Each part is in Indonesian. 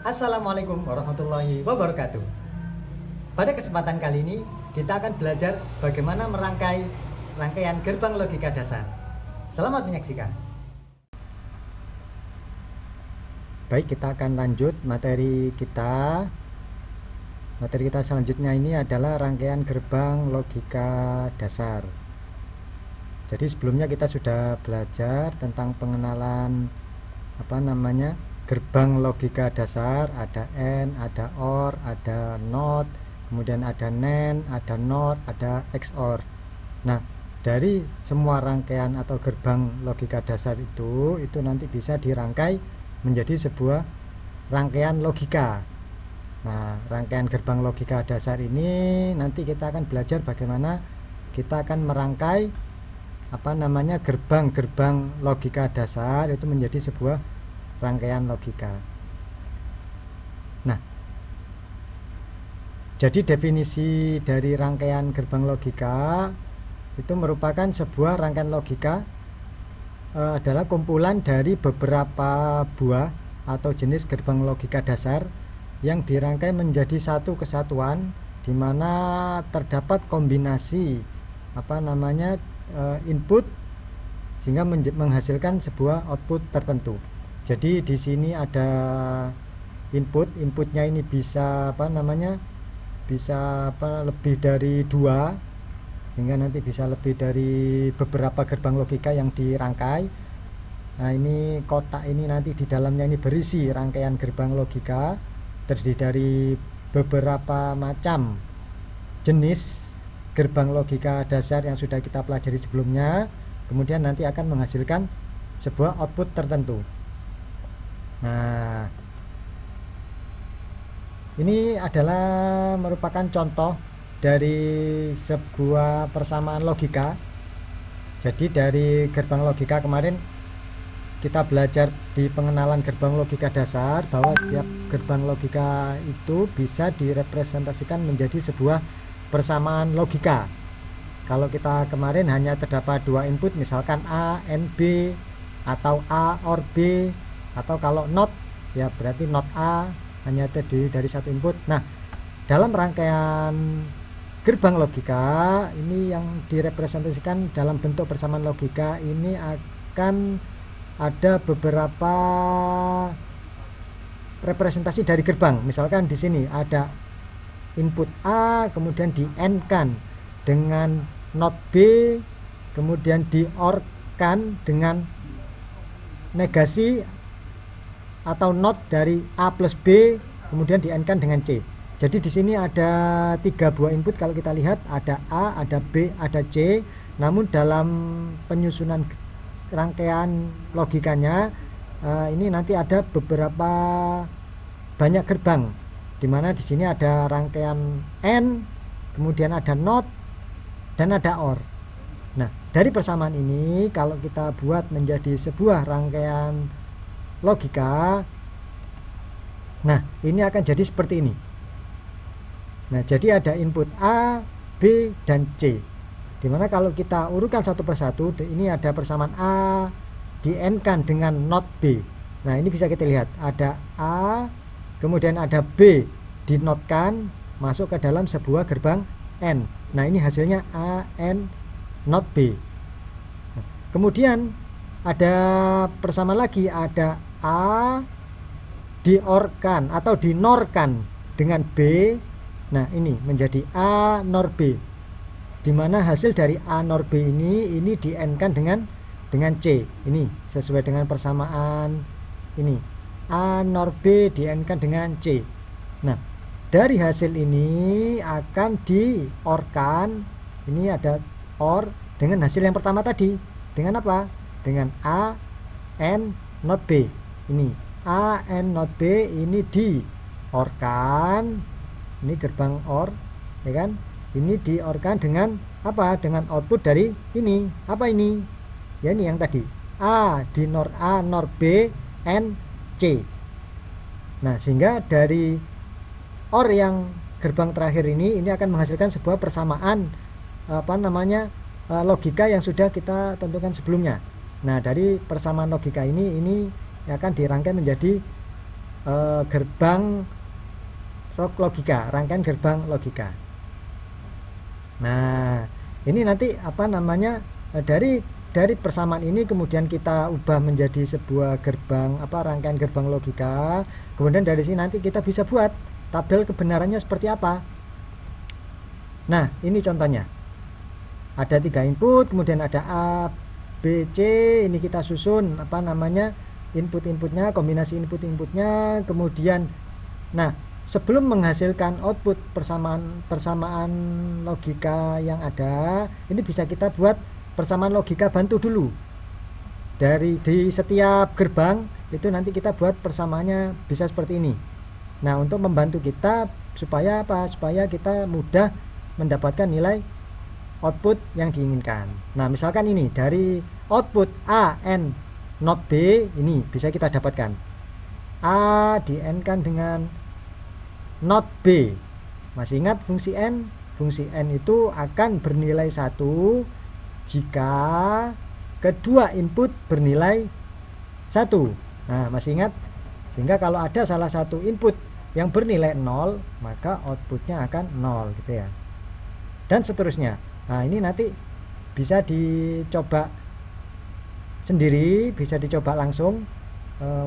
Assalamualaikum warahmatullahi wabarakatuh. Pada kesempatan kali ini kita akan belajar bagaimana merangkai rangkaian gerbang logika dasar. Selamat menyaksikan. Baik, kita akan lanjut materi kita. Materi kita selanjutnya ini adalah rangkaian gerbang logika dasar. Jadi sebelumnya kita sudah belajar tentang pengenalan gerbang logika dasar. Ada AND, ada OR, ada NOT, kemudian ada NAND, ada NOT, ada XOR. Nah, dari semua rangkaian atau gerbang logika dasar itu nanti bisa dirangkai menjadi sebuah rangkaian logika. Nah, rangkaian gerbang logika dasar ini nanti kita akan belajar bagaimana kita akan merangkai gerbang-gerbang logika dasar itu menjadi sebuah rangkaian logika. Nah, jadi definisi dari rangkaian gerbang logika itu merupakan sebuah rangkaian logika adalah kumpulan dari beberapa buah atau jenis gerbang logika dasar yang dirangkai menjadi satu kesatuan di mana terdapat kombinasi input sehingga menghasilkan sebuah output tertentu. Jadi di sini ada inputnya ini bisa lebih dari 2, sehingga nanti bisa lebih dari beberapa gerbang logika yang dirangkai. Nah, ini kotak ini nanti di dalamnya ini berisi rangkaian gerbang logika, terdiri dari beberapa macam jenis gerbang logika dasar yang sudah kita pelajari sebelumnya, kemudian nanti akan menghasilkan sebuah output tertentu. Nah, ini adalah merupakan contoh dari sebuah persamaan logika. Jadi dari gerbang logika kemarin kita belajar di pengenalan gerbang logika dasar bahwa setiap gerbang logika itu bisa direpresentasikan menjadi sebuah persamaan logika. Kalau kita kemarin hanya terdapat 2 input, misalkan A, N, B, atau A, OR B, atau kalau NOT ya berarti NOT A, hanya terdiri dari 1 input. Nah, dalam rangkaian gerbang logika ini yang direpresentasikan dalam bentuk persamaan logika ini akan ada beberapa representasi dari gerbang. Misalkan di sini ada input A, kemudian di AND-kan dengan NOT B, kemudian di OR-kan dengan negasi atau NOT dari A plus B, kemudian di AND-kan dengan C. Jadi di sini ada 3 buah input kalau kita lihat, ada A, ada B, ada C. Namun dalam penyusunan rangkaian logikanya ini nanti ada beberapa banyak gerbang, di mana di sini ada rangkaian AND, kemudian ada NOT dan ada OR. Nah, dari persamaan ini kalau kita buat menjadi sebuah rangkaian logika, nah ini akan jadi seperti ini. Nah, jadi ada input A, B, dan C, dimana kalau kita urutkan satu persatu, ini ada persamaan A di AND-kan dengan NOT B. Nah, ini bisa kita lihat ada A, kemudian ada B di NOT-kan masuk ke dalam sebuah gerbang AND. Nah, ini hasilnya A, N, NOT B. Nah, kemudian ada persamaan lagi, ada A di OR-kan atau di NOR-kan dengan B. Nah, ini menjadi A NOR B, dimana hasil dari A NOR B ini di AND-kan dengan C. Ini sesuai dengan persamaan ini, A NOR B di AND-kan dengan C. Nah, dari hasil ini akan di OR-kan. Ini ada OR dengan hasil yang pertama tadi, dengan apa? Dengan A N NOT B. Ini A N NOT B ini di OR-kan, ini gerbang OR, ya kan? Ini di OR-kan dengan apa? Dengan output dari ini. Apa ini? Ya, ini yang tadi, A di NOR A NOR B N C. Nah, sehingga dari OR yang gerbang terakhir ini akan menghasilkan sebuah persamaan logika yang sudah kita tentukan sebelumnya. Nah, dari persamaan logika ini akan dirangkai menjadi gerbang logika, rangkaian gerbang logika. Nah, ini nanti apa namanya, dari persamaan ini kemudian kita ubah menjadi sebuah gerbang rangkaian gerbang logika. Kemudian dari sini nanti kita bisa buat tabel kebenarannya seperti apa. Nah, ini contohnya. Ada 3 input, kemudian ada A, B, C. Ini kita susun input-inputnya, kombinasi input-inputnya. Kemudian sebelum menghasilkan output persamaan logika yang ada, ini bisa kita buat persamaan logika bantu dulu. Di setiap gerbang itu nanti kita buat persamaannya bisa seperti ini. Nah, untuk membantu kita supaya supaya kita mudah mendapatkan nilai output yang diinginkan. Nah, misalkan ini dari output A N not B, ini bisa kita dapatkan A di N kan dengan not B. Masih ingat fungsi N? Fungsi N itu akan bernilai 1 jika kedua input bernilai 1. Nah, masih ingat? Sehingga kalau ada salah satu input yang bernilai 0, maka outputnya akan 0 gitu ya. Dan seterusnya. Nah, ini nanti bisa dicoba sendiri, bisa dicoba langsung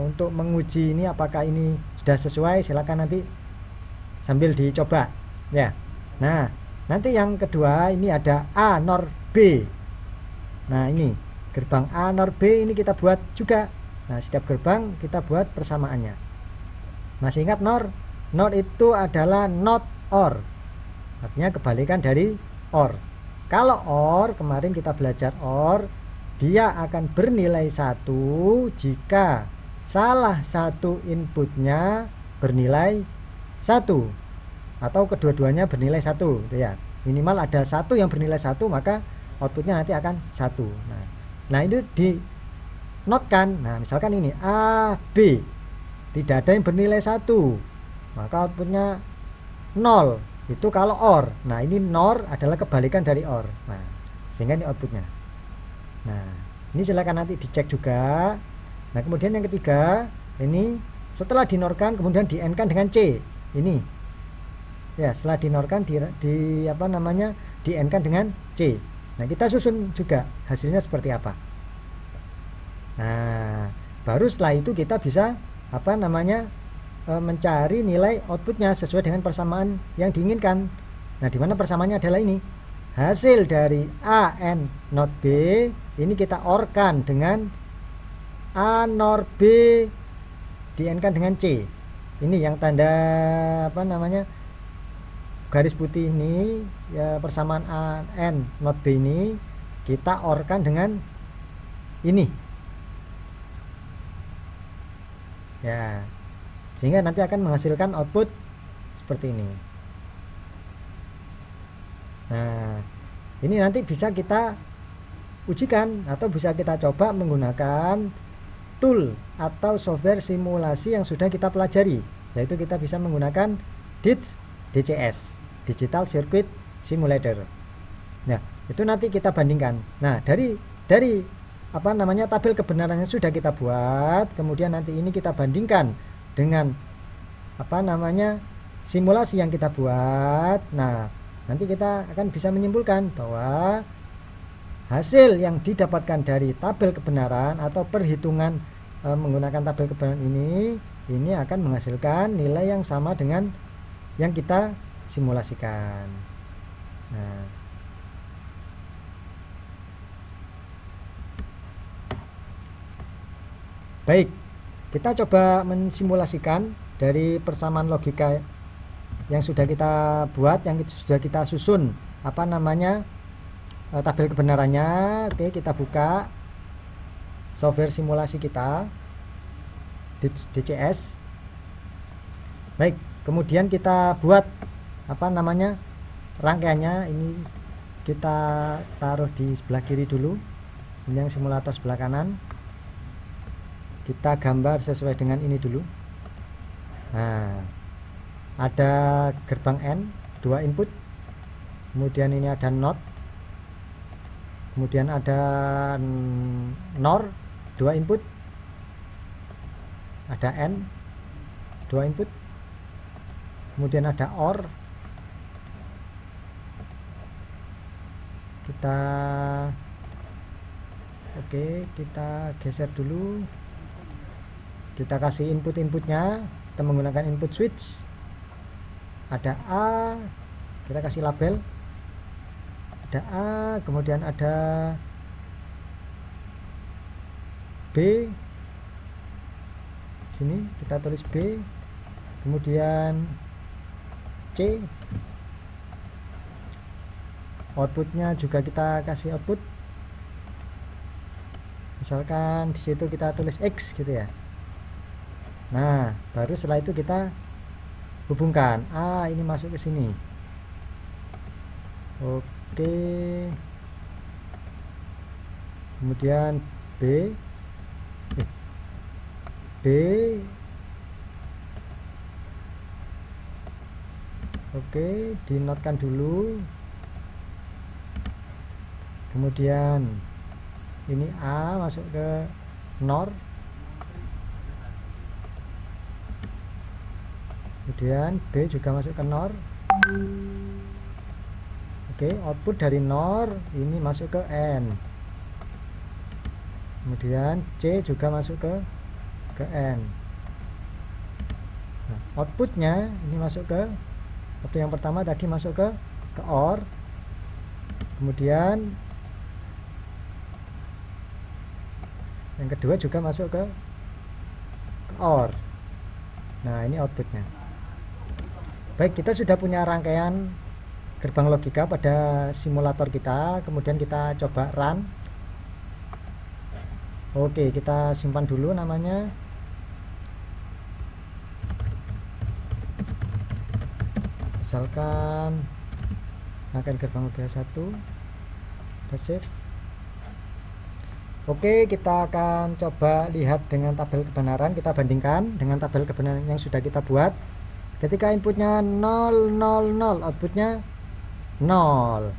untuk menguji ini apakah ini sudah sesuai. Silakan nanti sambil dicoba ya. Nah, nanti yang kedua ini ada A NOR B. Nah, ini gerbang A NOR B ini kita buat juga. Nah, setiap gerbang kita buat persamaannya. Masih ingat NOR? NOR itu adalah not OR. Artinya kebalikan dari OR. Kalau OR, kemarin kita belajar OR, dia akan bernilai 1 jika salah satu inputnya bernilai 1 atau kedua-duanya bernilai 1 gitu ya. Minimal ada 1 yang bernilai 1, maka outputnya nanti akan 1. Nah, itu di notkan. Nah, misalkan ini A, B tidak ada yang bernilai 1, maka outputnya 0. Itu kalau OR. Nah, ini NOR adalah kebalikan dari OR. Nah, sehingga ini outputnya. Nah, ini silakan nanti dicek juga. Nah, kemudian yang ketiga, ini setelah dinorkan kemudian di N-kan dengan C. Ini. Ya, setelah dinorkan di N-kan dengan C. Nah, kita susun juga hasilnya seperti apa. Nah, baru setelah itu kita bisa mencari nilai outputnya sesuai dengan persamaan yang diinginkan. Nah, di mana persamaannya adalah ini. Hasil dari A N not B ini kita OR-kan dengan A NOR B di N-kan dengan C. Ini yang tanda garis putih ini ya, persamaan A N not B ini kita OR-kan dengan ini. Ya. Sehingga nanti akan menghasilkan output seperti ini. Nah, ini nanti bisa kita ujikan atau bisa kita coba menggunakan tool atau software simulasi yang sudah kita pelajari, yaitu kita bisa menggunakan DCS, Digital Circuit Simulator. Nah, itu nanti kita bandingkan. Nah, dari tabel kebenarannya sudah kita buat, kemudian nanti ini kita bandingkan dengan simulasi yang kita buat. Nah, nanti kita akan bisa menyimpulkan bahwa hasil yang didapatkan dari tabel kebenaran atau perhitungan menggunakan tabel kebenaran ini akan menghasilkan nilai yang sama dengan yang kita simulasikan. Nah, baik, kita coba mensimulasikan dari persamaan logika yang sudah kita buat, yang sudah kita susun tabel kebenarannya. Oke, kita buka software simulasi kita DCS. Baik, kemudian kita buat rangkaiannya. Ini kita taruh di sebelah kiri dulu, ini yang simulator sebelah kanan. Kita gambar sesuai dengan ini dulu. Nah, ada gerbang N 2 input, kemudian ini ada NOT, kemudian ada NOR 2 input, ada N, 2 input, kemudian ada OR, kita geser dulu, kita kasih inputnya, kita menggunakan input switch, ada A, kita kasih label, ada A, kemudian ada B, sini kita tulis B, kemudian C, outputnya juga kita kasih output, misalkan di situ kita tulis X gitu ya. Nah, baru setelah itu kita hubungkan ini masuk ke sini. Oke, kemudian B, oke, dinotkan dulu. Kemudian ini A masuk ke NOR, kemudian B juga masuk ke NOR. Oke, output dari NOR ini masuk ke N, kemudian C juga masuk ke N. Nah, outputnya ini masuk ke waktu yang pertama tadi masuk ke OR, kemudian yang kedua juga masuk ke OR. Nah, ini outputnya. Baik, kita sudah punya rangkaian gerbang logika pada simulator kita, kemudian kita coba run. Oke, kita simpan dulu namanya. Misalkan rangkaian gerbang logika 1, kita save. Oke, kita akan coba lihat dengan tabel kebenaran, kita bandingkan dengan tabel kebenaran yang sudah kita buat. Ketika inputnya 0, 0, 0, outputnya 0.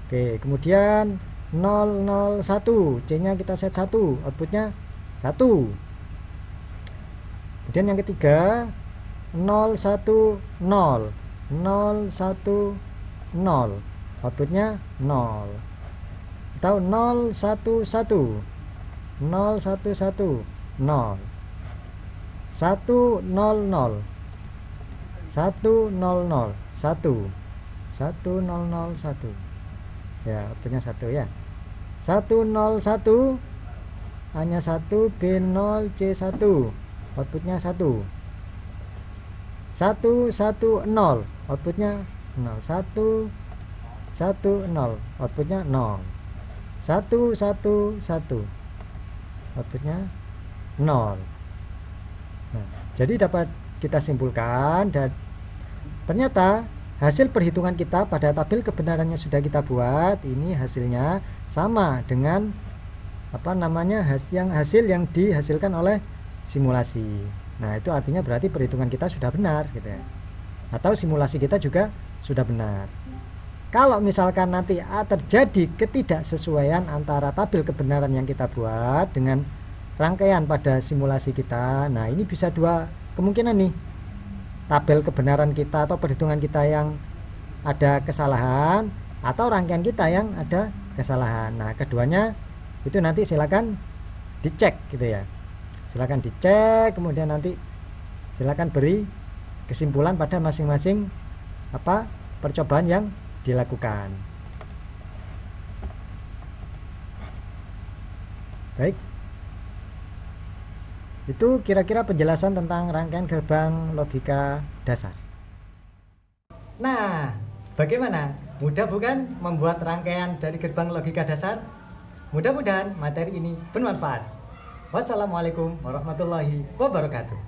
Oke, kemudian 0, 0, 1, C nya kita set 1, outputnya 1. Kemudian yang ketiga 0, 1, 0, 0, 1, 0, outputnya 0. Atau 0, 1, 1, 0, 1, 1, 0, 1, 0, 0, 1, 0, 0, 1, 1, 0, 0, 1. Ya, outputnya 1 ya. 1, 0, 1, A-nya 1, B0, C1, outputnya 1. 1, 1, 0, outputnya 0. 1, 1, 0, outputnya 0. 1, 1, 1, outputnya 0. Nah, jadi dapat kita simpulkan dan ternyata hasil perhitungan kita pada tabel kebenarannya sudah kita buat, ini hasilnya sama dengan hasil yang dihasilkan oleh simulasi. Nah, itu artinya berarti perhitungan kita sudah benar gitu ya. Atau simulasi kita juga sudah benar. Kalau misalkan nanti terjadi ketidaksesuaian antara tabel kebenaran yang kita buat dengan rangkaian pada simulasi kita, nah ini bisa dua kemungkinan nih. Tabel kebenaran kita atau perhitungan kita yang ada kesalahan, atau rangkaian kita yang ada kesalahan. Nah, keduanya itu nanti silakan dicek gitu ya. Silakan dicek, kemudian nanti silakan beri kesimpulan pada masing-masing percobaan yang dilakukan. Baik, itu kira-kira penjelasan tentang rangkaian gerbang logika dasar. Nah, bagaimana? Mudah bukan membuat rangkaian dari gerbang logika dasar? Mudah-mudahan materi ini bermanfaat. Wassalamualaikum warahmatullahi wabarakatuh.